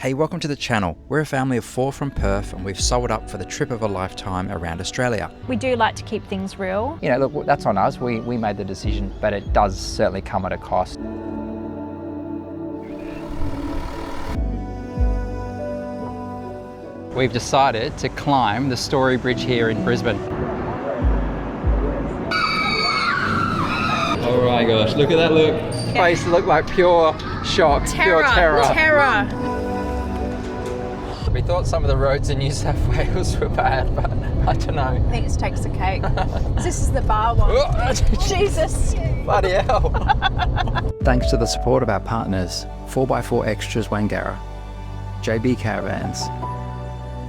Hey, welcome to the channel. We're a family of 4 from Perth and we've sold up for the trip of a lifetime around Australia. We do like to keep things real. You know, look, that's on us. We made the decision, but it does certainly come at a cost. We've decided to climb the Story Bridge here in Brisbane. Oh my gosh, look at that look. Yeah. Face look like pure shock, pure terror. We thought some of the roads in New South Wales were bad, but I don't know. I think it takes the cake. This is the bar one. Jesus. Bloody hell. Thanks to the support of our partners, 4x4 Extras Wangara, JB Caravans,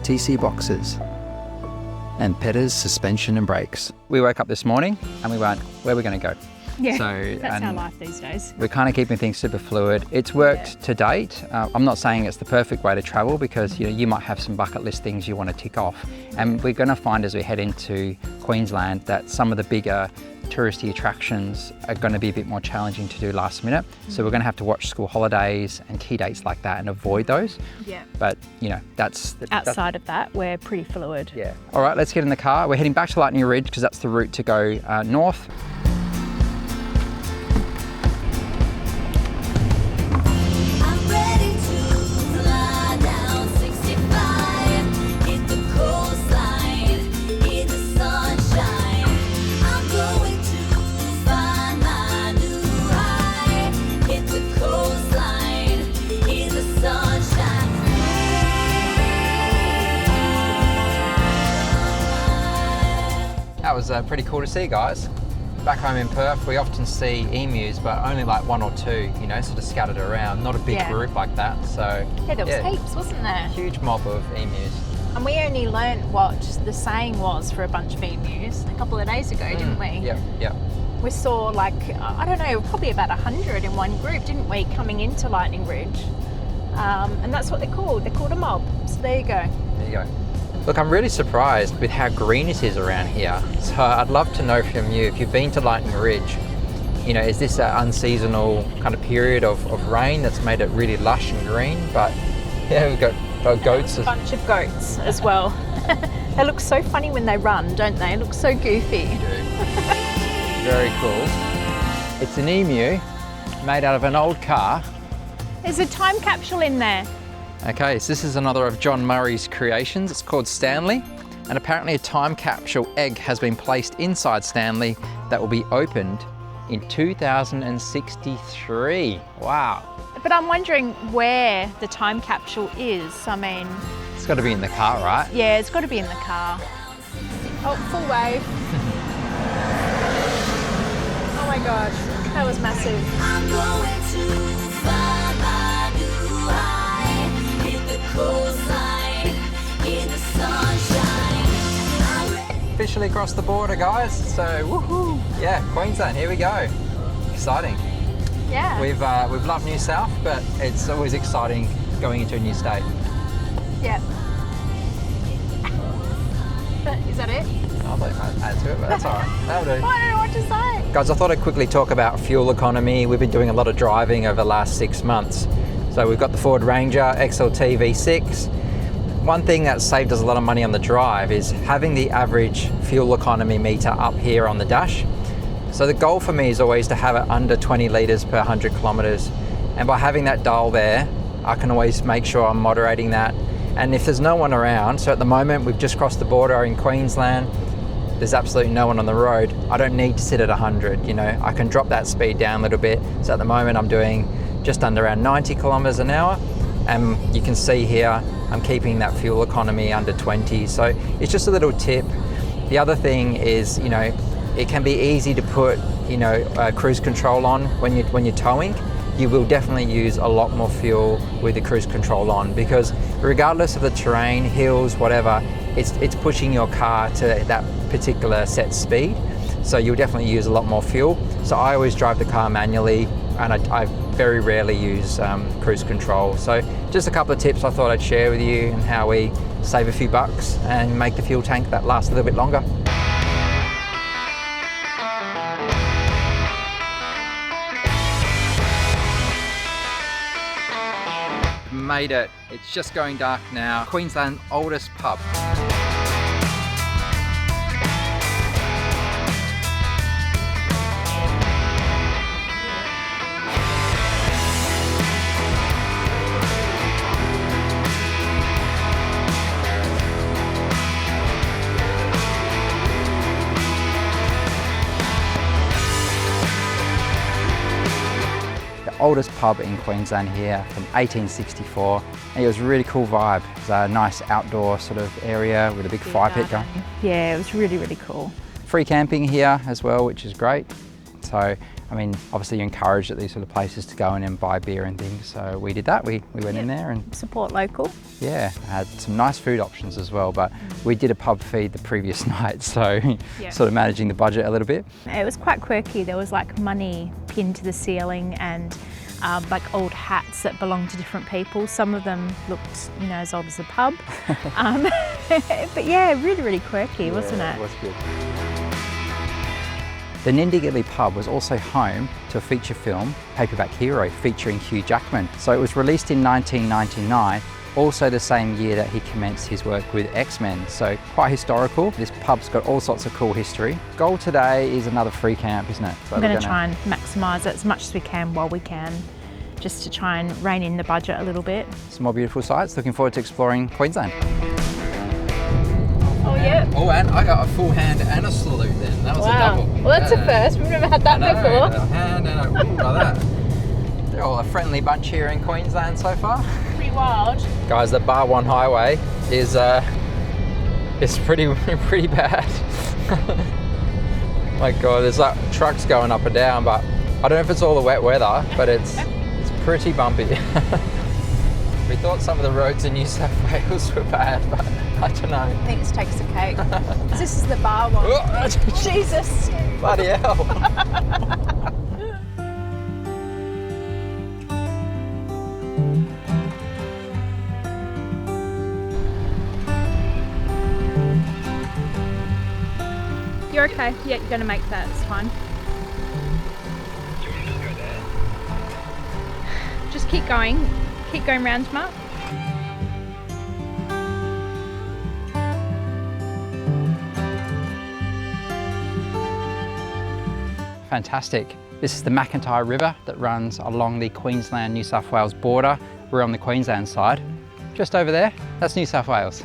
TC Boxes, and Petters Suspension and Brakes. We woke up this morning and we went, where are we going to go? Yeah, so, that's our life these days. We're kind of keeping things super fluid. It's worked to date. I'm not saying it's the perfect way to travel because you might have some bucket list things you want to tick off. And we're going to find as we head into Queensland that some of the bigger touristy attractions are going to be a bit more challenging to do last minute. So we're going to have to watch school holidays and key dates like that and avoid those. Yeah. But that's... Outside of that, we're pretty fluid. Yeah. All right, let's get in the car. We're heading back to Lightning Ridge because that's the route to go north. That was pretty cool to see, guys. Back home in Perth, we often see emus, but only like 1 or 2, sort of scattered around. Not a big group like that, so... Yeah, there was heaps, wasn't there? Huge mob of emus. And we only learnt what the saying was for a bunch of emus a couple of days ago, didn't we? Yeah. We saw like, I don't know, probably about 100 in one group, didn't we, coming into Lightning Ridge? And that's what they're called. They're called a mob. So there you go. There you go. Look, I'm really surprised with how green it is around here. So I'd love to know from you, if you've been to Lightning Ridge, is this an unseasonal kind of period of rain that's made it really lush and green? But yeah, we've got goats. A bunch of goats as well. They look so funny when they run, don't they? They look so goofy. They do. Very cool. It's an emu made out of an old car. There's a time capsule in there. Okay, so this is another of John Murray's creations. It's called Stanley, and apparently a time capsule egg has been placed inside Stanley that will be opened in 2063. Wow. But I'm wondering where the time capsule is. I mean... It's got to be in the car, right? Yeah, it's got to be in the car. Oh, full wave. Oh my gosh, that was massive. I'm going to find my new high in the coastline, in the sunshine. Officially across the border, guys. So, woohoo! Yeah, Queensland, here we go. Exciting. Yeah. We've loved New South, but it's always exciting going into a new state. Yeah. Is that it? I'll add to it, but that's all right. That'll do. I don't know what to say. Guys, I thought I'd quickly talk about fuel economy. We've been doing a lot of driving over the last 6 months. So we've got the Ford Ranger XLT V6. One thing that saved us a lot of money on the drive is having the average fuel economy meter up here on the dash. So the goal for me is always to have it under 20 litres per 100 kilometres. And by having that dial there, I can always make sure I'm moderating that. And if there's no one around, so at the moment we've just crossed the border in Queensland, there's absolutely no one on the road, I don't need to sit at 100, I can drop that speed down a little bit. So at the moment I'm doing just under around 90 kilometres an hour. And you can see here, I'm keeping that fuel economy under 20. So it's just a little tip. The other thing is, it can be easy to put, cruise control on when you're towing. You will definitely use a lot more fuel with the cruise control on because regardless of the terrain, hills, whatever, it's pushing your car to that particular set speed. So you'll definitely use a lot more fuel. So I always drive the car manually and I very rarely use cruise control. So just a couple of tips I thought I'd share with you and how we save a few bucks and make the fuel tank that last a little bit longer. made it. It's just going dark now. Queensland's oldest pub. Oldest pub in Queensland here from 1864, and it was a really cool vibe. It was a nice outdoor sort of area with a big fire pit going. Yeah, it was really, really cool. Free camping here as well, which is great. So, I mean, obviously you're encouraged at these sort of places to go in and buy beer and things. So we did that. We went in there and Support local. yeah, had some nice food options as well. But we did a pub feed the previous night, so sort of managing the budget a little bit. It was quite quirky. There was like money pinned to the ceiling and like old hats that belonged to different people. Some of them looked, you know, as old as the pub. But yeah, really, really quirky, wasn't it? It was good. The Nindigully Pub was also home to a feature film, Paperback Hero, featuring Hugh Jackman. So it was released in 1999, also the same year that he commenced his work with X-Men. So quite historical. This pub's got all sorts of cool history. Goal today is another free camp, isn't it? So I'm going to try and maximise it as much as we can while we can, just to try and rein in the budget a little bit. Some more beautiful sights. Looking forward to exploring Queensland. Oh yeah. Oh, and I got a full hand and a salute then. That was a double. Well, that's a first. We've never had that before. A hand and a ooh, like that. They're all a friendly bunch here in Queensland so far. Pretty wild. Guys, the Bar One Highway is pretty bad. My God, there's like trucks going up and down, but I don't know if it's all the wet weather, but it's pretty bumpy. We thought some of the roads in New South Wales were bad, but I don't know. I think it takes a cake. This is the bar one. Jesus. Bloody hell. You're okay. Yeah, you're going to make that. It's fine. Just keep going. Keep going round, Mark. Fantastic. This is the McIntyre River that runs along the Queensland-New South Wales border. We're on the Queensland side. Just over there, that's New South Wales.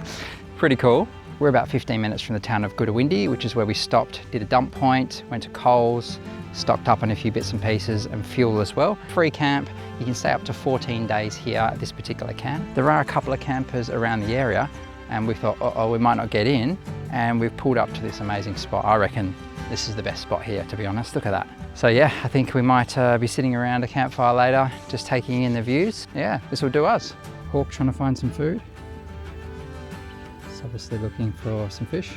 Pretty cool. We're about 15 minutes from the town of Goondiwindi, which is where we stopped, did a dump point, went to Coles, stocked up on a few bits and pieces and fuel as well. Free camp, you can stay up to 14 days here at this particular camp. There are a couple of campers around the area and we thought, uh-oh, we might not get in, and we've pulled up to this amazing spot. I reckon this is the best spot here, to be honest. Look at that. So yeah, I think we might be sitting around a campfire later, just taking in the views. Yeah, this will do us. Hawk trying to find some food. It's obviously looking for some fish.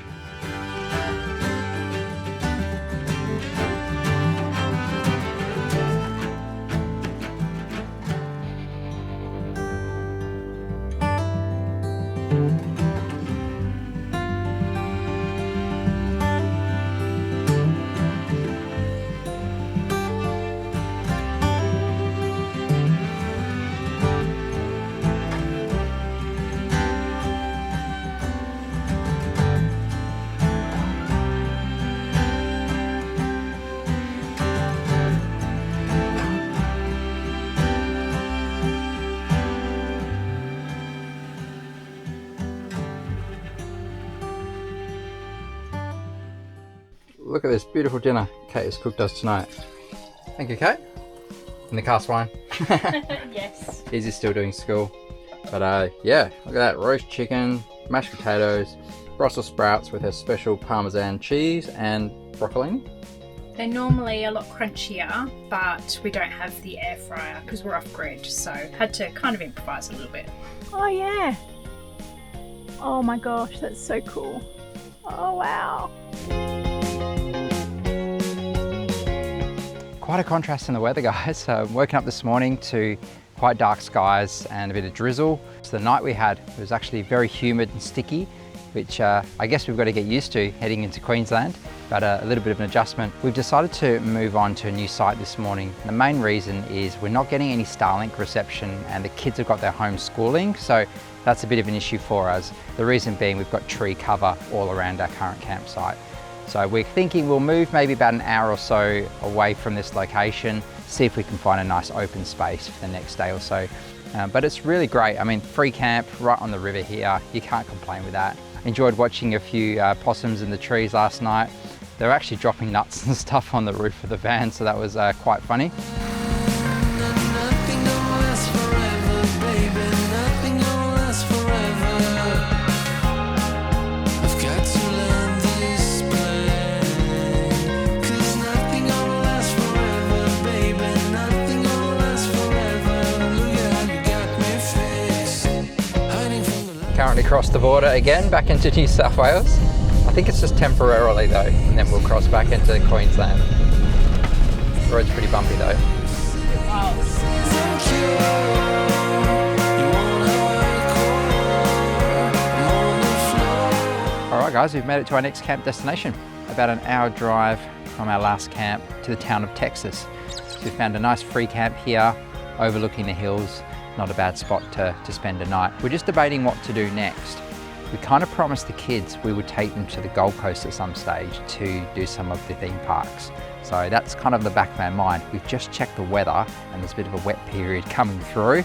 Look at this beautiful dinner Kate has cooked us tonight. Thank you, Kate. In the cast wine. Yes. Izzy's still doing school. But yeah, look at that. Roast chicken, mashed potatoes, Brussels sprouts with her special Parmesan cheese and broccolini. They're normally a lot crunchier, but we don't have the air fryer because we're off grid, so had to kind of improvise a little bit. Oh yeah. Oh my gosh, that's so cool. Oh wow. Quite a contrast in the weather, guys. Woken up this morning to quite dark skies and a bit of drizzle. So the night we had, it was actually very humid and sticky. which I guess we've got to get used to heading into Queensland, but a little bit of an adjustment. We've decided to move on to a new site this morning. The main reason is we're not getting any Starlink reception and the kids have got their homeschooling, so that's a bit of an issue for us. The reason being we've got tree cover all around our current campsite. So we're thinking we'll move maybe about an hour or so away from this location, see if we can find a nice open space for the next day or so. But it's really great. I mean, free camp right on the river here. You can't complain with that. Enjoyed watching a few possums in the trees last night. They were actually dropping nuts and stuff on the roof of the van, so that was quite funny. Currently crossed the border again back into New South Wales. I think it's just temporarily though, and then we'll cross back into Queensland. The road's pretty bumpy though. Alright guys, we've made it to our next camp destination. About an hour drive from our last camp to the town of Texas. So we found a nice free camp here, overlooking the hills. Not a bad spot to spend a night. We're just debating what to do next. We kind of promised the kids we would take them to the Gold Coast at some stage to do some of the theme parks. So that's kind of the back of our mind. We've just checked the weather and there's a bit of a wet period coming through.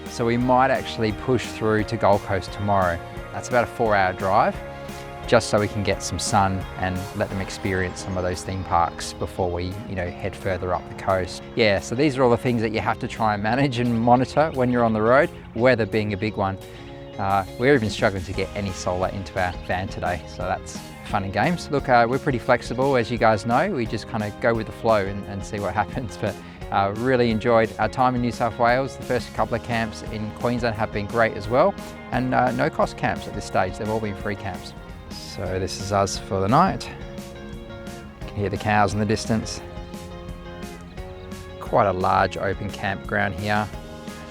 So we might actually push through to Gold Coast tomorrow. That's about a 4-hour drive, just so we can get some sun and let them experience some of those theme parks before we, head further up the coast. Yeah, so these are all the things that you have to try and manage and monitor when you're on the road, weather being a big one. We're even struggling to get any solar into our van today, so that's fun and games. Look, we're pretty flexible, as you guys know. We just kind of go with the flow and see what happens. But really enjoyed our time in New South Wales. The first couple of camps in Queensland have been great as well, and no cost camps at this stage. They've all been free camps. So this is us for the night. You can hear the cows in the distance. Quite a large open campground here.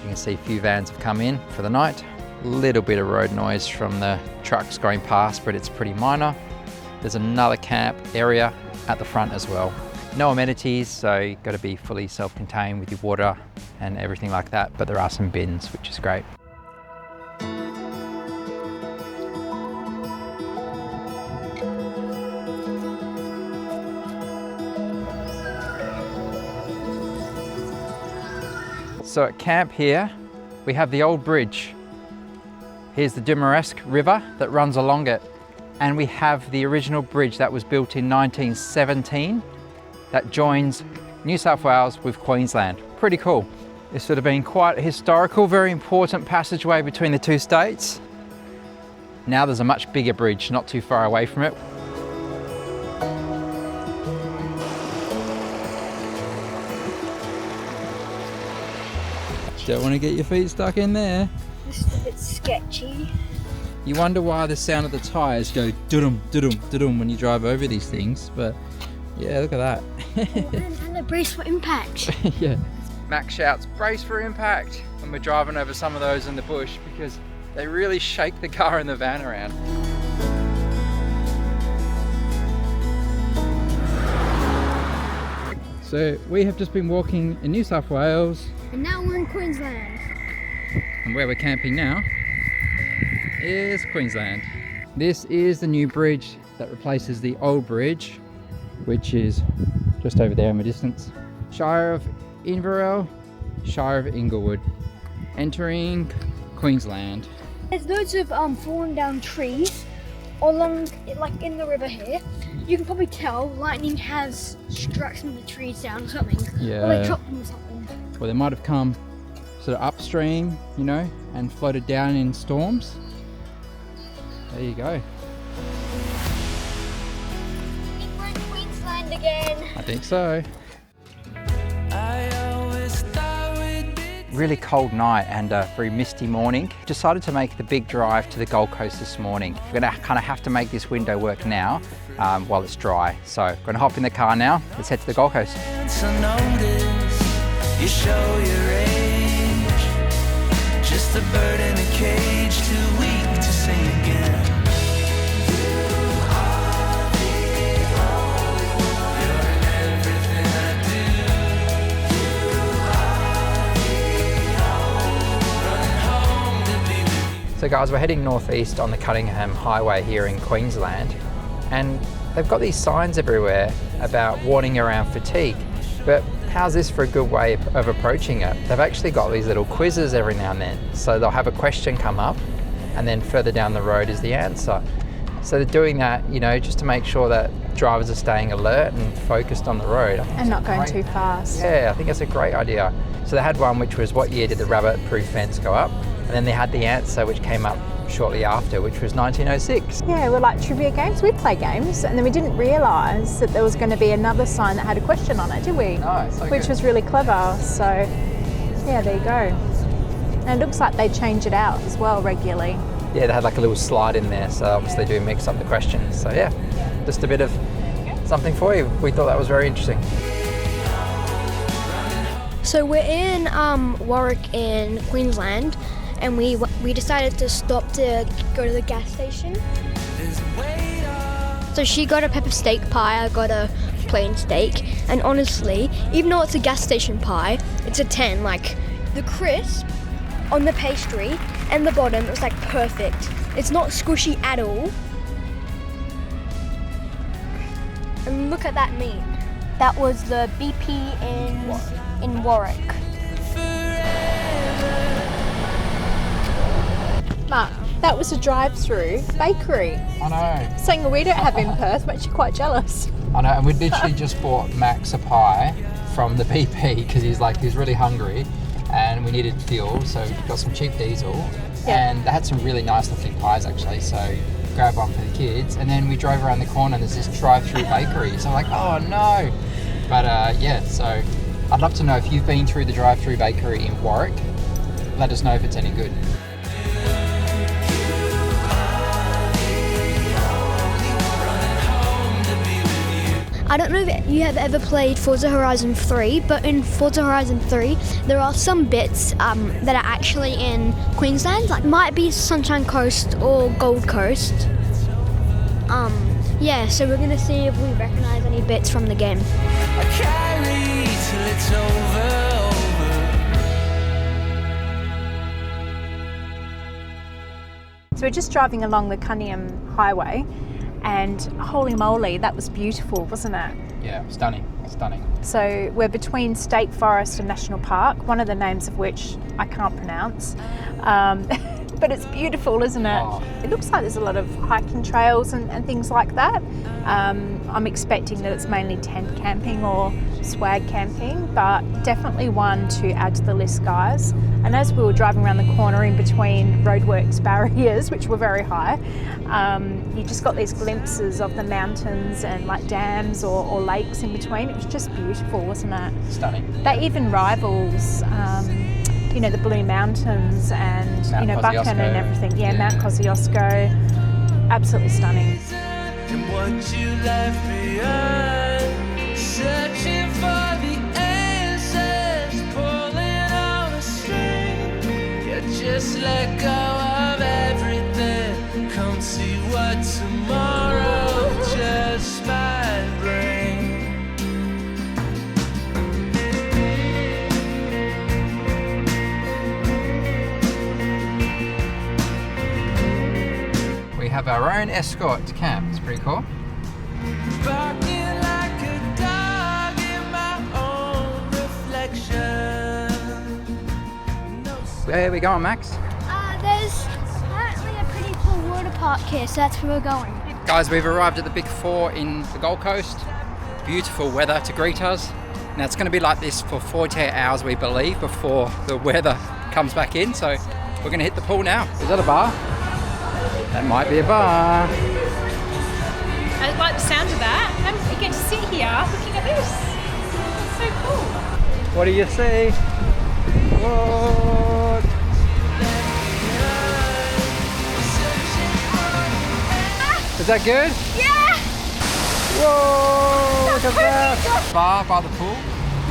You can see a few vans have come in for the night. A little bit of road noise from the trucks going past, but it's pretty minor. There's another camp area at the front as well. No amenities, so you've got to be fully self-contained with your water and everything like that, but there are some bins, which is great. So at camp here, we have the old bridge. Here's the Dumaresque River that runs along it. And we have the original bridge that was built in 1917 that joins New South Wales with Queensland. Pretty cool. This would have been quite a historical, very important passageway between the two states. Now there's a much bigger bridge not too far away from it. Don't want to get your feet stuck in there. This is a bit sketchy. You wonder why the sound of the tyres go dudum, dudum, dudum when you drive over these things, but yeah, look at that. And a brace for impact. Yeah. Max shouts, brace for impact, when we're driving over some of those in the bush because they really shake the car and the van around. So we have just been walking in New South Wales. And now we're in Queensland. And where we're camping now is Queensland. This is the new bridge that replaces the old bridge, which is just over there in the distance. Shire of Inverell, Shire of Inglewood, entering Queensland. There's loads of falling down trees along, like in the river here. You can probably tell lightning has struck some of the trees down or something. Yeah. Or they chopped them or something. Well, they might have come sort of upstream, and floated down in storms. There you go. I think we're in Queensland again. I think so. Really cold night and a very misty morning. Decided to make the big drive to the Gold Coast this morning. We're going to kind of have to make this window work now while it's dry. So I'm going to hop in the car now. Let's head to the Gold Coast. You show your age, just a bird in a cage, too weak to sing again. So guys, we're heading northeast on the Cunningham Highway here in Queensland, and they've got these signs everywhere about warning around fatigue. But how's this for a good way of approaching it? They've actually got these little quizzes every now and then. So they'll have a question come up, and then further down the road is the answer. So they're doing that, you know, just to make sure that drivers are staying alert and focused on the road. And not going too fast. Yeah, I think that's a great idea. So they had one which was, what year did the rabbit-proof fence go up? And then they had the answer which came up shortly after, which was 1906. Yeah, we're like trivia games. We play games, and then we didn't realise that there was going to be another sign that had a question on it, did we? No, so Which good. was really clever. So, yeah, there you go. And it looks like they change it out as well regularly. Yeah, they had like a little slide in there, so obviously do mix up the questions. So yeah, just a bit of something for you. We thought that was very interesting. So we're in Warwick in Queensland, and we decided to stop to go to the gas station. So she got a pepper steak pie, I got a plain steak, and honestly, even though it's a gas station pie, it's a 10. Like the crisp on the pastry and the bottom, it's like perfect. It's not squishy at all. And look at that meat. That was the BP in Warwick. Mark, that was a drive-through bakery. I know. Something we don't have in Perth, makes you quite jealous. I know, and we literally just bought Max a pie from the BP because he was really hungry and we needed fuel, so we got some cheap diesel. Yeah. And they had some really nice looking pies actually, so grabbed one for the kids, and then we drove around the corner and there's this drive-through bakery, so I'm like, oh no. But yeah, so I'd love to know if you've been through the drive-through bakery in Warwick. Let us know if it's any good. I don't know if you have ever played Forza Horizon 3, but in Forza Horizon 3, there are some bits that are actually in Queensland, like might be Sunshine Coast or Gold Coast. Yeah, so we're gonna see if we recognise any bits from the game. I carry till it's over. So we're just driving along the Cunningham Highway, and holy moly, that was beautiful, wasn't it? Yeah, stunning, stunning. So we're between State Forest and National Park, one of the names of which I can't pronounce. But it's beautiful, isn't it? Oh. It looks like there's a lot of hiking trails and things like that. I'm expecting that it's mainly tent camping or swag camping, but definitely one to add to the list, guys. And as we were driving around the corner in between roadworks barriers, which were very high, you just got these glimpses of the mountains and like dams or lakes in between. It was just beautiful, wasn't it? Stunning. That even rivals, you know, the Blue Mountains and, Mount you know, Buchan Kosciuszko. and everything. Yeah, Yeah. Mount Kosciuszko. Absolutely stunning. And what you left behind, searching for the answers, pulling on a string. You just let go of everything. Come see what tomorrow just might bring. We have our own escort to camp. It's pretty cool. Barking like a dog in my own reflection. No Where are we going, Max? There's apparently a pretty cool water park here, so that's where we're going. Guys, we've arrived at the Big Four in the Gold Coast. Beautiful weather to greet us. Now it's going to be like this for 48 hours, we believe, before the weather comes back in. So we're going to hit the pool now. Is that a bar? That might be a bar. I like the sound of that. And we get to sit here looking at this. It's so cool. What do you see? What? Is that good? Yeah! Whoa! Look at that. Bar by the pool.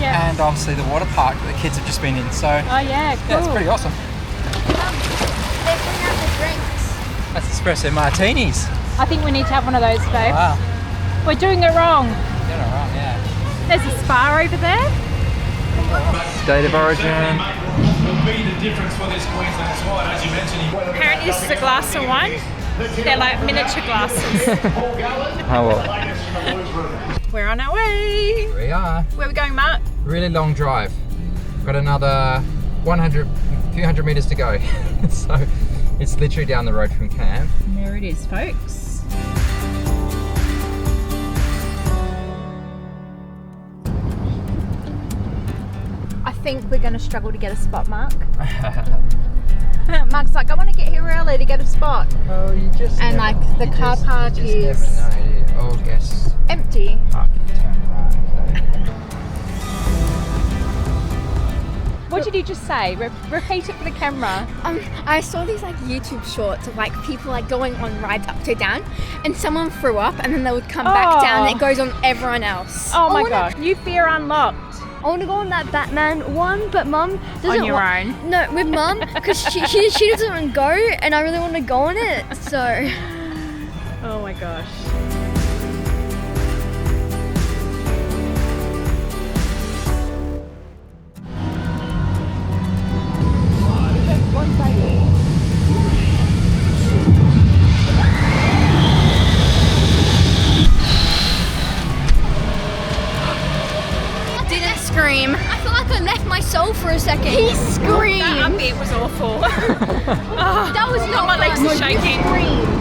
Yeah. And obviously the water park that the kids have just been in. So Oh yeah, cool. yeah, it's pretty awesome. They bring out the drinks. That's espresso martinis. I think we need to have one of those, babe. Wow. We're doing it wrong. Get it right, yeah. There's a spa over there. State of origin. be the difference for this Queensland squad, as you mentioned. Apparently this is a glass of wine. They're like miniature glasses. Oh well. We're on our way. We are. Where are we going, Mark? Really long drive. Got another few hundred meters to go. So it's literally down the road from camp. And there it is, folks. I think we're going to struggle to get a spot, Mark. Mark's like, I want to get here early to get a spot. Oh, you just And never, like the you car just- park you just is never know, do you? Oh, guess empty. parking turn right. What did you just say? Repeat it for the camera. I saw these like YouTube shorts of like people like going on rides upside down, and someone threw up, and then they would come back down, and it goes on everyone else. Oh my gosh, new fear unlocked. I want to go on that Batman one, but Mum doesn't. On your own? No, with Mum, because she doesn't go, and I really want to go on it. So. Oh my gosh. Didn't scream. I felt like I left my soul for a second. He screamed. That bit was awful. That was not My legs fun. are shaking.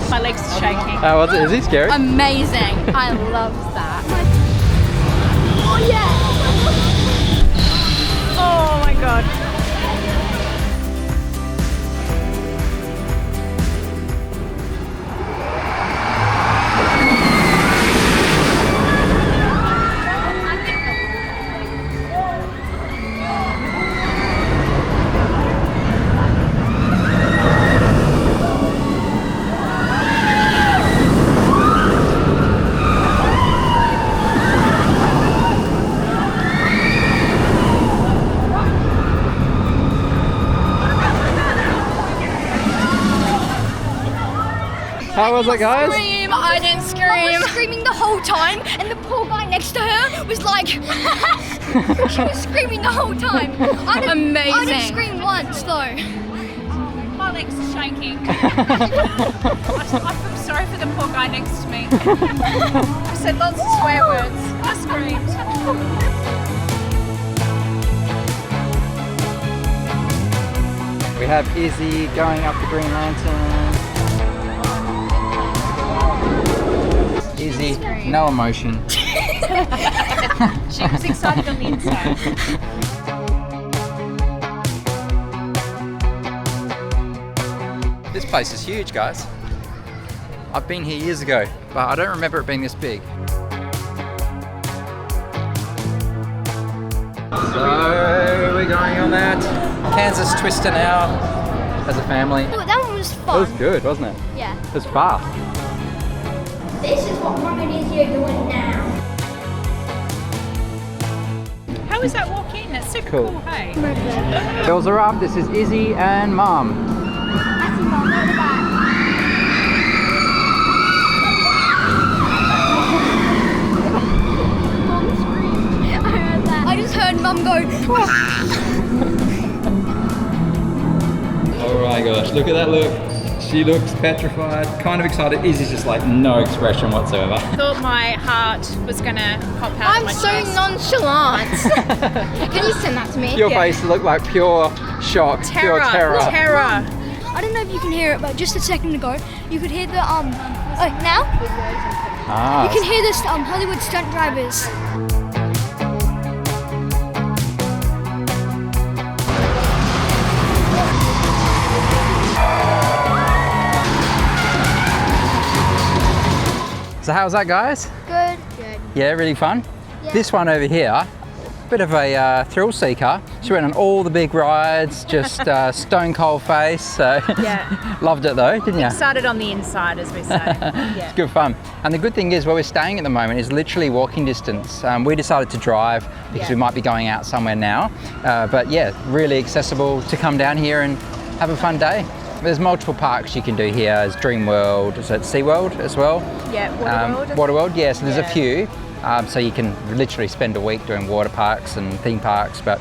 My legs are shaking. Oh, was it? Is he scary? Amazing. I love that. Oh yeah. Oh my god. How was it, guys? Scream. I didn't scream. I was screaming the whole time, and the poor guy next to her was like, she was screaming the whole time. Amazing. I didn't scream once though. My legs are shaking. I feel sorry for the poor guy next to me. I said lots of swear words. I screamed. We have Izzy going up the Green Lantern. Izzy, no emotion. She was excited on the inside. This place is huge, guys. I've been here years ago, but I don't remember it being this big. So we're going on that Kansas twister now as a family. Oh, that one was It fun. was good, wasn't it? Yeah. It was fast. This is what Mum and Izzy are doing now. How was that walk in? That's super Cool. cool, hey? Girls are up. This is Izzy and Mum. I see Mum at the back. Mum screamed. I heard that. I just heard Mum go. Oh my gosh, look at that look. She looks petrified, kind of excited. Izzy's just like no expression whatsoever. Thought my heart was gonna pop out of I'm my so chest. nonchalant. Can you send that to me? Your face looked like pure shock, pure terror. Terror. I don't know if you can hear it, but just a second ago, you could hear the now Ah, you can hear the Hollywood stunt drivers. so how's that, guys? Good. Good. Yeah, really fun. Yeah. This one over here, bit of a thrill seeker. She went on all the big rides, just stone cold face. So Yeah. loved it though, didn't you? Started on the inside, as we say. Yeah. It's good fun. And the good thing is where we're staying at the moment is literally walking distance. We decided to drive because Yeah. we might be going out somewhere now. But yeah, really accessible to come down here and have a fun day. There's multiple parks you can do here. There's Dream World, is it SeaWorld as well? Yeah, Waterworld. Waterworld, yeah, so there's a Yeah. few. So you can literally spend a week doing water parks and theme parks, but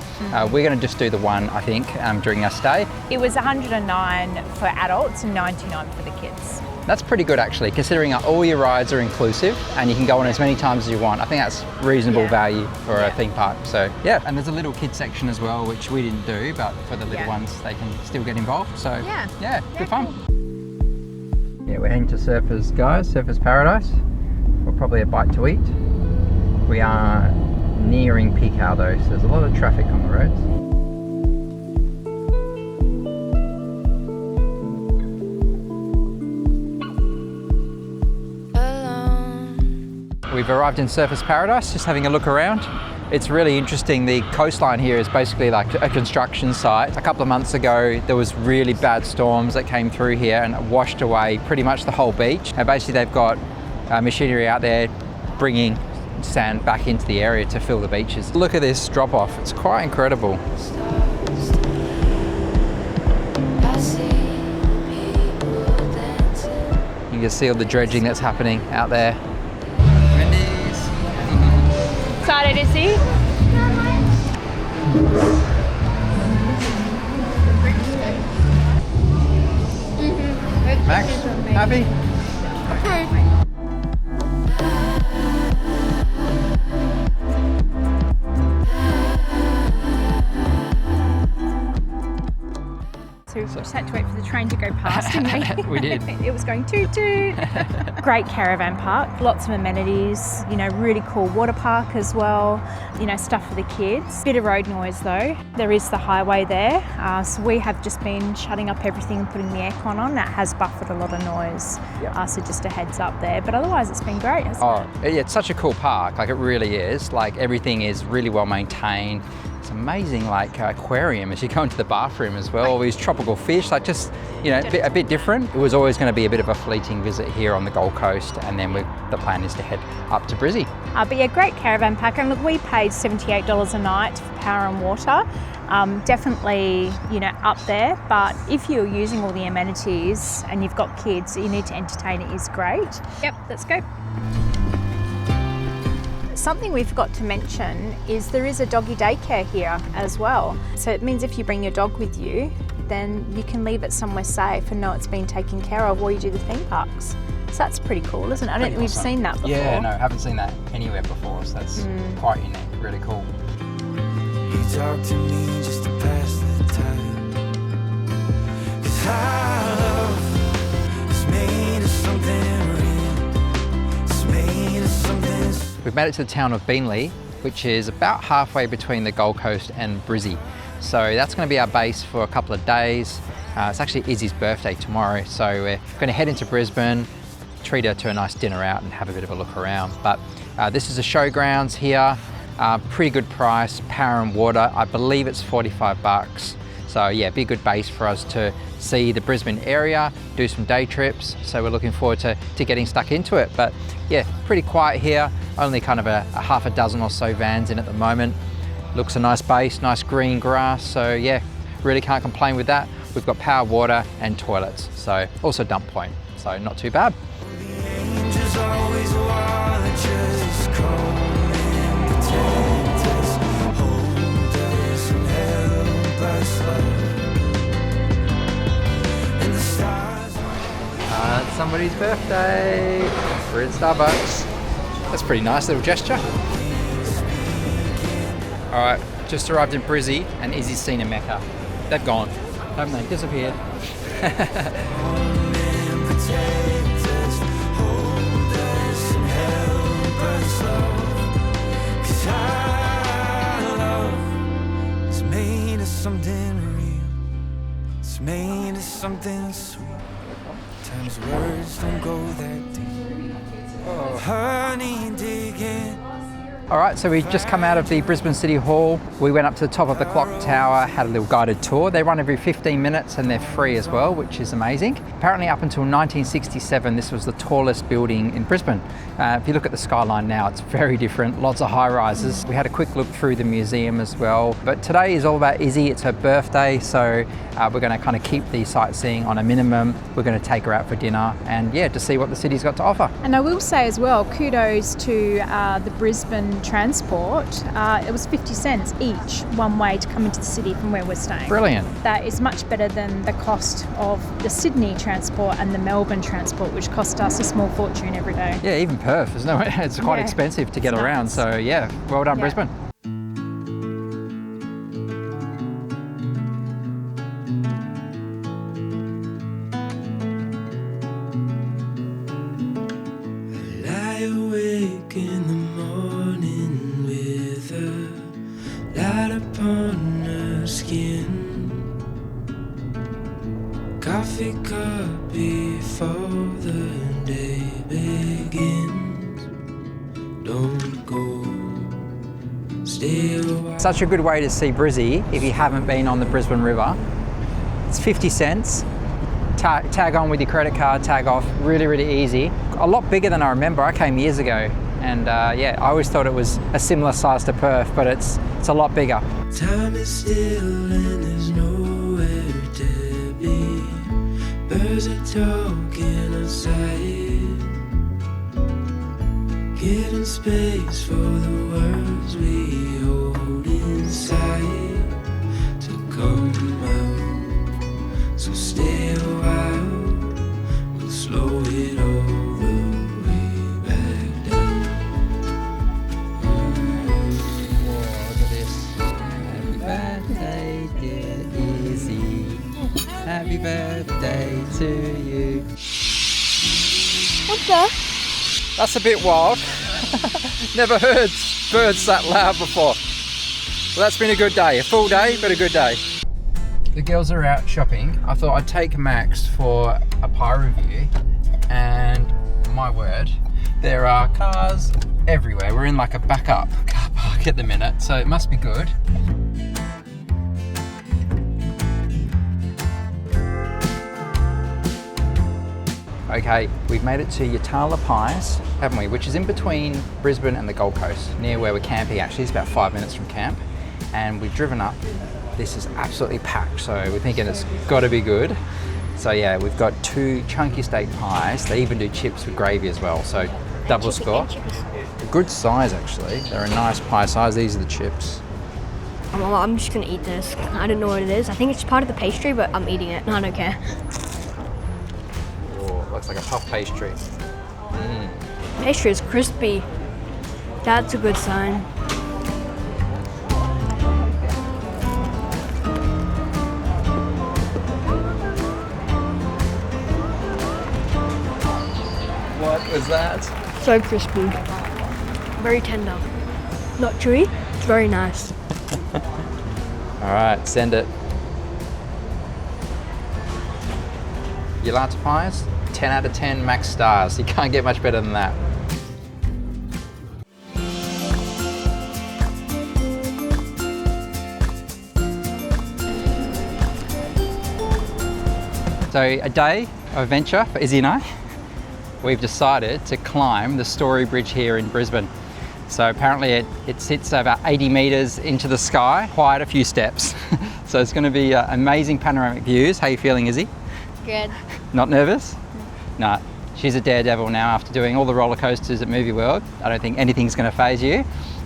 we're going to just do the one, I think, during our stay. It was 109 for adults and 99 for the kids. That's pretty good actually, considering all your rides are inclusive and you can go on as many times as you want. I think that's reasonable value for a theme park. So yeah, and there's a little kids section as well, which we didn't do, but for the little ones, they can still get involved. So yeah, good fun. Yeah, we're heading to Surfers, guys, Surfers Paradise. For probably a bite to eat. We are nearing peak hour though, so there's a lot of traffic on the roads. We've arrived in Surfers Paradise, just having a look around. It's really interesting. The coastline here is basically like a construction site. A couple of months ago, there was really bad storms that came through here and it washed away pretty much the whole beach. And basically they've got machinery out there bringing sand back into the area to fill the beaches. Look at this drop off, it's quite incredible. You can see all the dredging that's happening out there. Excited to see? Max, happy? So we just had to wait for the train to go past, didn't we? We did. It was going toot toot. Great caravan park, lots of amenities, you know, really cool water park as well, you know, stuff for the kids. Bit of road noise though. There is the highway there, so we have just been shutting up everything and putting the aircon on. That has buffered a lot of noise, so just a heads up there. But otherwise it's been great, hasn't it? Yeah, it's such a cool park, like it really is. Like everything is really well maintained. It's amazing, like aquarium as you go into the bathroom as well. All these tropical fish, like just, you know, a bit different. It was always going to be a bit of a fleeting visit here on the Gold Coast, and then the plan is to head up to Brissie. But yeah, great caravan park. And look, we paid $78 a night for power and water. Definitely, you know, up there. But if you're using all the amenities and you've got kids, you need to entertain. It is great. Yep, let's go. Something we forgot to mention is there is a doggy daycare here as well. So it means if you bring your dog with you, then you can leave it somewhere safe and know it's been taken care of while you do the theme parks. So that's pretty cool, isn't it? I don't think we've seen that before. Yeah, no, haven't seen that anywhere before, so that's quite unique, really cool. You talk to me just to pass the time. 'Cause our love is made of something real. It's made of something. We've made it to the town of Beenleigh, which is about halfway between the Gold Coast and Brissie. So that's going to be our base for a couple of days. It's actually Izzy's birthday tomorrow, so we're going to head into Brisbane, treat her to a nice dinner out and have a bit of a look around. But this is a Showgrounds here, pretty good price, power and water. I believe it's $45. So yeah, be a good base for us to see the Brisbane area, do some day trips. So we're looking forward to getting stuck into it. But yeah, pretty quiet here. Only kind of a half a dozen or so vans in at the moment. Looks a nice base, nice green grass. So yeah, really can't complain with that. We've got power, water and toilets. So also dump point. So not too bad. It's somebody's birthday. We're in Starbucks. That's a pretty nice little gesture. All right, just arrived in Brissie and Izzy's seen a Mecca. They've gone, haven't they? Disappeared. It's made of something real. It's made of something sweet. Times words don't go that deep. Honey digging All right, so we just come out of the Brisbane City Hall. We went up to the top of the clock tower, had a little guided tour. They run every 15 minutes and they're free as well, which is amazing. Apparently up until 1967, this was the tallest building in Brisbane. If you look at the skyline now, it's very different, lots of high rises. We had a quick look through the museum as well. But today is all about Izzy, it's her birthday, so we're gonna kind of keep the sightseeing on a minimum. We're gonna take her out for dinner and yeah, to see what the city's got to offer. And I will say as well, kudos to the Brisbane transport. It was 50 cents each one way to come into the city from where we're staying. Brilliant. That is much better than the cost of the Sydney transport and the Melbourne transport, which cost us a small fortune every day. Yeah, even Perth, there's no, it's quite expensive to get It's around. nuts. So yeah, well done, Yeah. Brisbane. Lie awake in the morning with a light upon her skin. Coffee cup before the day begins. Don't go, stay a while. Such a good way to see Brissie if you haven't been on the Brisbane River. It's 50 cents. Tag on with your credit card, tag off, really, really easy. A lot bigger than I remember. I came years ago and yeah, I always thought it was a similar size to Perth, but it's a lot bigger. Time is still and there's nowhere to be. Birds are talking outside. Giving space for the words we hold inside to come out. So stay a while, we'll slow it all the way back down. Look at this. Happy birthday, dear Izzy. Happy birthday to you. What the? That's a bit wild. Never heard birds that loud before. Well, that's been a good day. A full day, but a good day. The girls are out shopping. I thought I'd take Max for a pie review, and my word, there are cars everywhere. We're in like a backup car park at the minute, so it must be good. Okay, we've made it to Yatala Pies, haven't we? Which is in between Brisbane and the Gold Coast, near where we're camping actually. It's about 5 minutes from camp. And we've driven up. This is absolutely packed, so we're thinking it's got to be good. So yeah, we've got 2 chunky steak pies. They even do chips with gravy as well, so double score. Good size actually. They're a nice pie size. These are the chips. I'm just gonna eat this. I don't know what it is. I think it's part of the pastry, but I'm eating it. I don't care. Oh, looks like a puff pastry. Pastry is crispy. That's a good sign. What was that? So crispy. Very tender. Not chewy. It's very nice. All right, send it. Yatala Pies, 10 out of 10 max stars. You can't get much better than that. So a day of adventure for Izzy and I. We've decided to climb the Story Bridge here in Brisbane. So apparently it sits about 80 metres into the sky, quite a few steps. So it's going to be amazing panoramic views. How are you feeling, Izzy? Good. Not nervous? No. She's a daredevil now after doing all the roller coasters at Movie World. I don't think anything's going to faze you.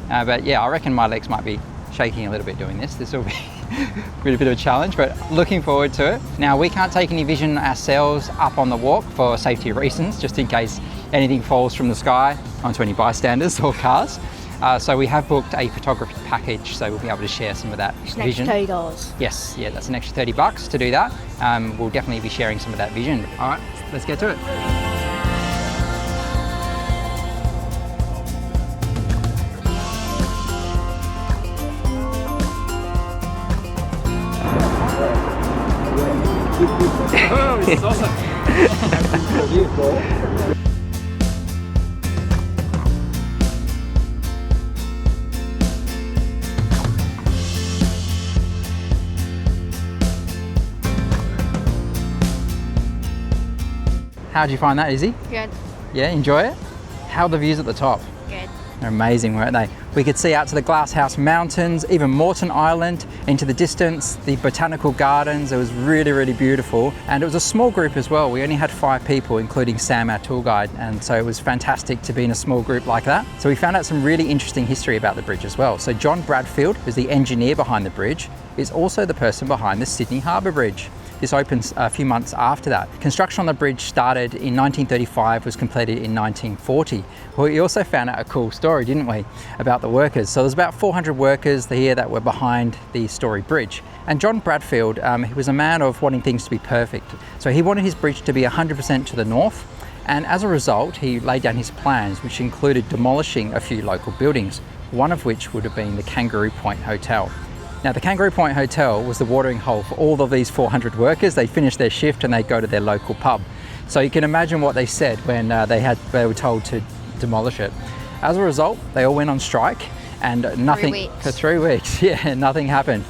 But yeah, I reckon my legs might be shaking a little bit doing this. This will be a bit of a challenge, but looking forward to it. Now, we can't take any vision ourselves up on the walk for safety reasons, just in case anything falls from the sky onto any bystanders or cars. So we have booked a photography package, so we'll be able to share some of that It's an vision. extra $30. Yes, yeah, that's an extra $30 to do that. We'll definitely be sharing some of that vision. All right, let's get to it. Oh, this is awesome. How'd you find that, Izzy? Good. Yeah, enjoy it? How are the views at the top? Good. They're amazing, weren't they? We could see out to the Glasshouse Mountains, even Moreton Island, into the distance, the botanical gardens. It was really, really beautiful. And it was a small group as well. We only had 5 people, including Sam, our tour guide. And so it was fantastic to be in a small group like that. So we found out some really interesting history about the bridge as well. So John Bradfield, who's the engineer behind the bridge, is also the person behind the Sydney Harbour Bridge. This opens a few months after that. Construction on the bridge started in 1935, was completed in 1940. We also found out a cool story, didn't we, about the workers. So there's about 400 workers here that were behind the Story Bridge. And John Bradfield, he was a man of wanting things to be perfect. So he wanted his bridge to be 100% to the north. And as a result, he laid down his plans, which included demolishing a few local buildings, one of which would have been the Kangaroo Point Hotel. Now, the Kangaroo Point Hotel was the watering hole for all of these 400 workers. They finished their shift and they go to their local pub. So you can imagine what they said when they were told to demolish it. As a result, they all went on strike and nothing for 3 weeks. Yeah, nothing happened.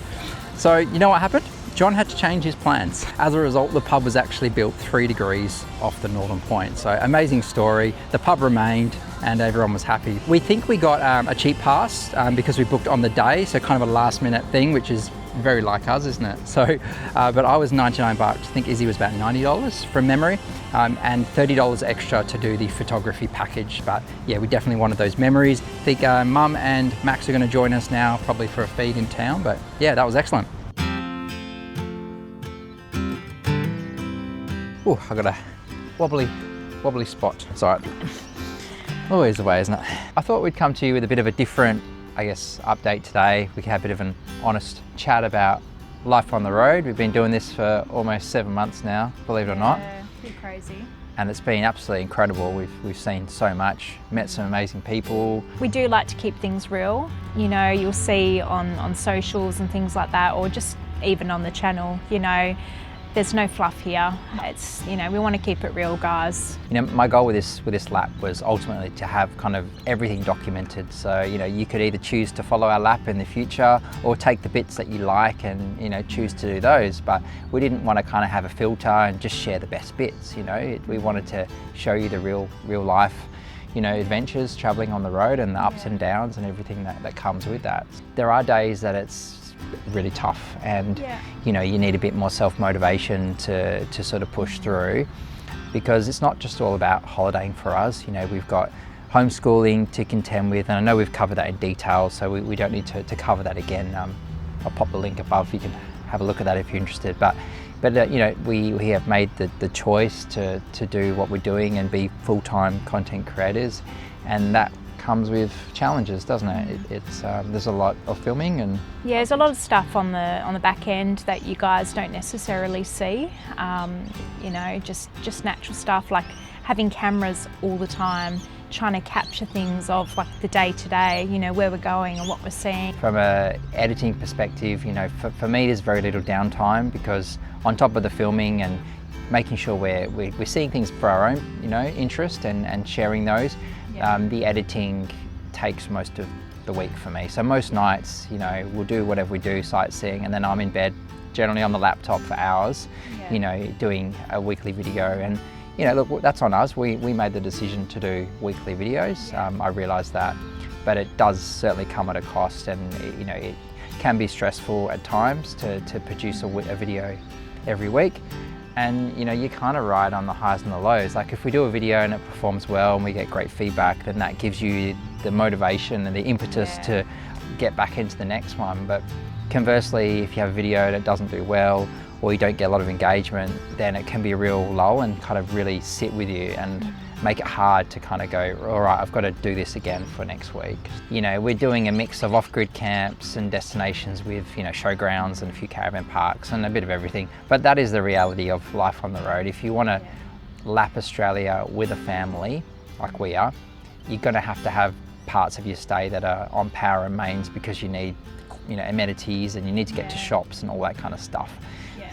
So you know what happened? John had to change his plans. As a result, the pub was actually built 3 degrees off the northern point. So amazing story. The pub remained and everyone was happy. We think we got a cheap pass because we booked on the day, so kind of a last minute thing, which is very like us, isn't it? So, but I was $99. I think Izzy was about $90 from memory, and $30 extra to do the photography package. But yeah, we definitely wanted those memories. I think Mum and Max are gonna join us now, probably for a feed in town, but yeah, that was excellent. Oh, I got a wobbly spot. It's all right. Always the way, isn't it? I thought we'd come to you with a bit of a different, I guess, update today. We could have a bit of an honest chat about life on the road. We've been doing this for almost 7 months now, believe it or not. Yeah, pretty crazy. And it's been absolutely incredible. We've seen so much, met some amazing people. We do like to keep things real. You know, you'll see on socials and things like that, or just even on the channel, you know, there's no fluff here. It's, you know, we want to keep it real, guys. You know, my goal with this lap was ultimately to have kind of everything documented. So, you know, you could either choose to follow our lap in the future or take the bits that you like and, you know, choose to do those. But we didn't want to kind of have a filter and just share the best bits, you know. We wanted to show you the real life, you know, adventures, traveling on the road and the ups and downs and everything that comes with that. There are days that it's really tough and you know, you need a bit more self-motivation to sort of push through, because it's not just all about holidaying for us. You know, we've got homeschooling to contend with, and I know we've covered that in detail, so we don't need to cover that again. I'll pop the link above, you can have a look at that if you're interested. But you know, we have made the choice to do what we're doing and be full-time content creators, and that comes with challenges, doesn't it? There's a lot of filming and yeah, there's a lot of stuff on the back end that you guys don't necessarily see. You know, just natural stuff like having cameras all the time, trying to capture things of like the day to day, you know, where we're going and what we're seeing. From a editing perspective, you know, for me there's very little downtime, because on top of the filming and making sure we're seeing things for our own, you know, interest and sharing those. The editing takes most of the week for me. So most nights, you know, we'll do whatever we do, sightseeing, and then I'm in bed, generally on the laptop for hours, you know, doing a weekly video. And, you know, look, that's on us. We made the decision to do weekly videos. I realised that, but it does certainly come at a cost, and, you know, it can be stressful at times to produce a video every week. And you know, you kind of ride on the highs and the lows. Like if we do a video and it performs well and we get great feedback, then that gives you the motivation and the impetus to get back into the next one. But conversely, if you have a video and it doesn't do well, or you don't get a lot of engagement, then it can be a real lull and kind of really sit with you and make it hard to kind of go, all right, I've got to do this again for next week. You know, we're doing a mix of off-grid camps and destinations with, you know, showgrounds and a few caravan parks and a bit of everything. But that is the reality of life on the road. If you want to lap Australia with a family, like we are, you're going to have parts of your stay that are on power and mains, because you need, you know, amenities and you need to get to shops and all that kind of stuff.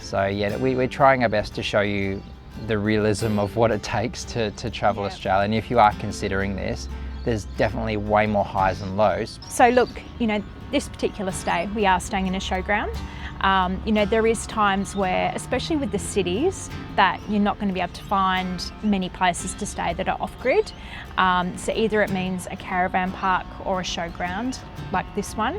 So yeah, we're trying our best to show you the realism of what it takes to travel Australia. And if you are considering this, there's definitely way more highs and lows. So look, you know, this particular stay, we are staying in a showground. You know, there is times where, especially with the cities, that you're not going to be able to find many places to stay that are off-grid. So either it means a caravan park or a showground like this one.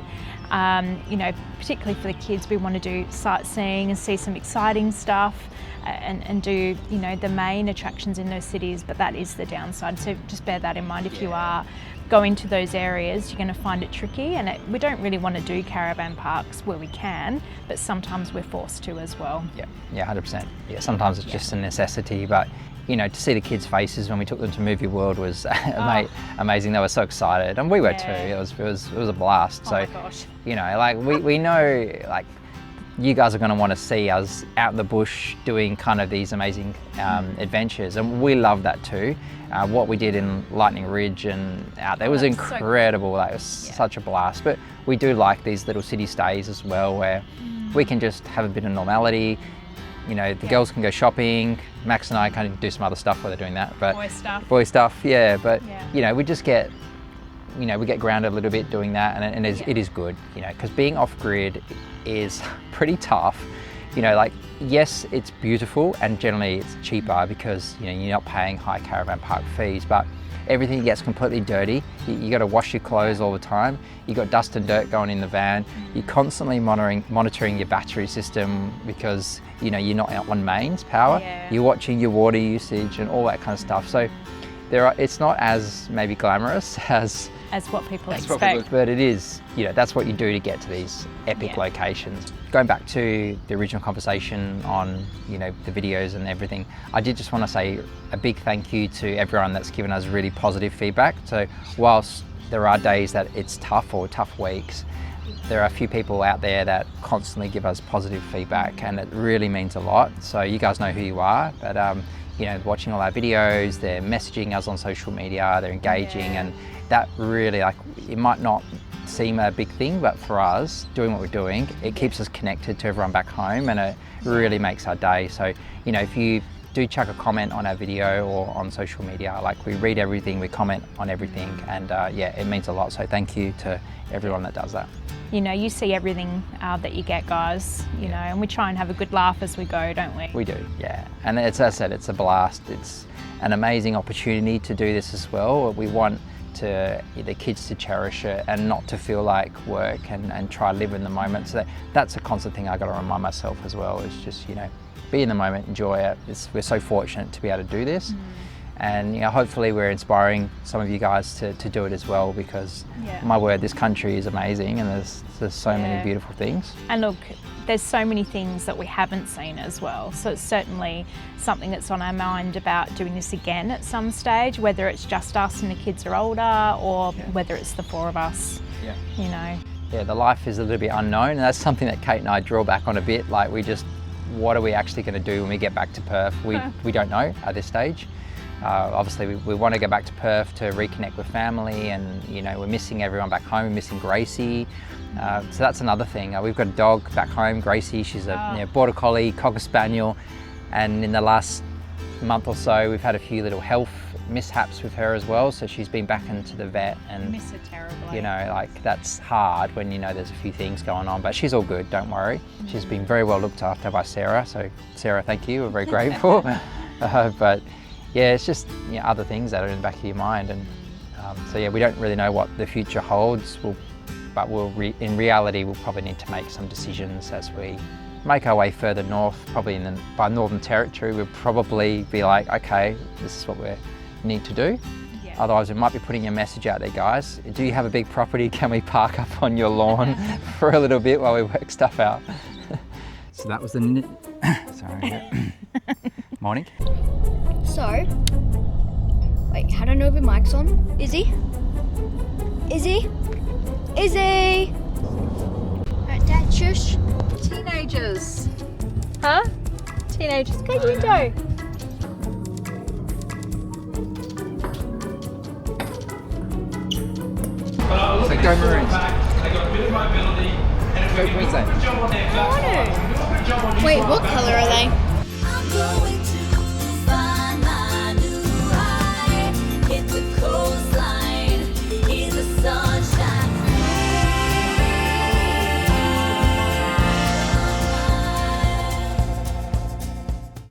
You know, particularly for the kids, we want to do sightseeing and see some exciting stuff and do, you know, the main attractions in those cities, but that is the downside. So just bear that in mind if you are going to those areas. You're going to find it tricky, and we don't really want to do caravan parks where we can, but sometimes we're forced to as well. Yeah, 100%. Yeah, sometimes it's just a necessity, but you know, to see the kids' faces when we took them to Movie World was amazing. They were so excited, and we were too. It was a blast. Oh So, my gosh. you know, like we know, like, you guys are going to want to see us out in the bush doing kind of these amazing adventures, and we love that too. What we did in Lightning Ridge and out there was incredible. That was such a blast. But we do like these little city stays as well, where we can just have a bit of normality. You know, the girls can go shopping. Max and I kind of do some other stuff while they're doing that. But boy stuff, yeah. But you know, we just get, you know, we get grounded a little bit doing that, and it is good, you know, because being off grid is pretty tough. You know, like, yes, it's beautiful and generally it's cheaper because, you know, you're not paying high caravan park fees, but everything gets completely dirty. You got to wash your clothes all the time. You got dust and dirt going in the van. You're constantly monitoring your battery system because, you know, you're not on mains power. You're watching your water usage and all that kind of stuff. So it's not as maybe glamorous as what people expect. But it is, you know, that's what you do to get to these epic locations. Going back to the original conversation on, you know, the videos and everything, I did just want to say a big thank you to everyone that's given us really positive feedback. So whilst there are days that it's tough or tough weeks, there are a few people out there that constantly give us positive feedback, and it really means a lot. So you guys know who you are, but you know, watching all our videos, they're messaging us on social media, they're engaging, and that really, like, it might not seem a big thing, but for us, doing what we're doing, it keeps us connected to everyone back home, and it really makes our day. So, you know, if you do chuck a comment on our video or on social media, like, we read everything, we comment on everything, and yeah, it means a lot. So thank you to everyone that does that. You know, you see everything that you get, guys, you know, and we try and have a good laugh as we go, don't we? We do, yeah. And it's, as I said, it's a blast. It's an amazing opportunity to do this as well. We want the kids to cherish it and not to feel like work, and try to live in the moment. So that's a constant thing I got to remind myself as well, is just, you know, be in the moment, enjoy it. We're so fortunate to be able to do this. And, you know, hopefully we're inspiring some of you guys to do it as well, because my word, this country is amazing, and there's so many beautiful things. And look, there's so many things that we haven't seen as well. So it's certainly something that's on our mind about doing this again at some stage, whether it's just us and the kids are older, or whether it's the four of us, you know. Yeah, the life is a little bit unknown, and that's something that Kate and I draw back on a bit. Like, what are we actually going to do when we get back to Perth? We don't know at this stage. Obviously we want to go back to Perth to reconnect with family, and, you know, we're missing everyone back home. We're missing Gracie, so that's another thing. We've got a dog back home, Gracie. She's a border collie, cocker spaniel, and in the last month or so we've had a few little health mishaps with her as well, so she's been back into the vet, and miss her terribly. You know, like, that's hard when, you know, there's a few things going on, but she's all good, don't worry. She's been very well looked after by Sarah, so Sarah, thank you, we're very grateful. But yeah, it's just, you know, other things that are in the back of your mind, and so yeah, we don't really know what the future holds, but in reality we'll probably need to make some decisions as we make our way further north. Probably by Northern Territory, we'll probably be like, okay, this is what we need to do. Otherwise we might be putting a message out there, guys, do you have a big property? Can we park up on your lawn for a little bit while we work stuff out? So that was the sorry. Morning. So, wait, how do I know if the mic's on? Izzy? Izzy? Izzy! Alright, Dad, shush. Teenagers. Huh? Teenagers, go window. So go Maroons. Go Queensland. Wait, what colour are they? I'm going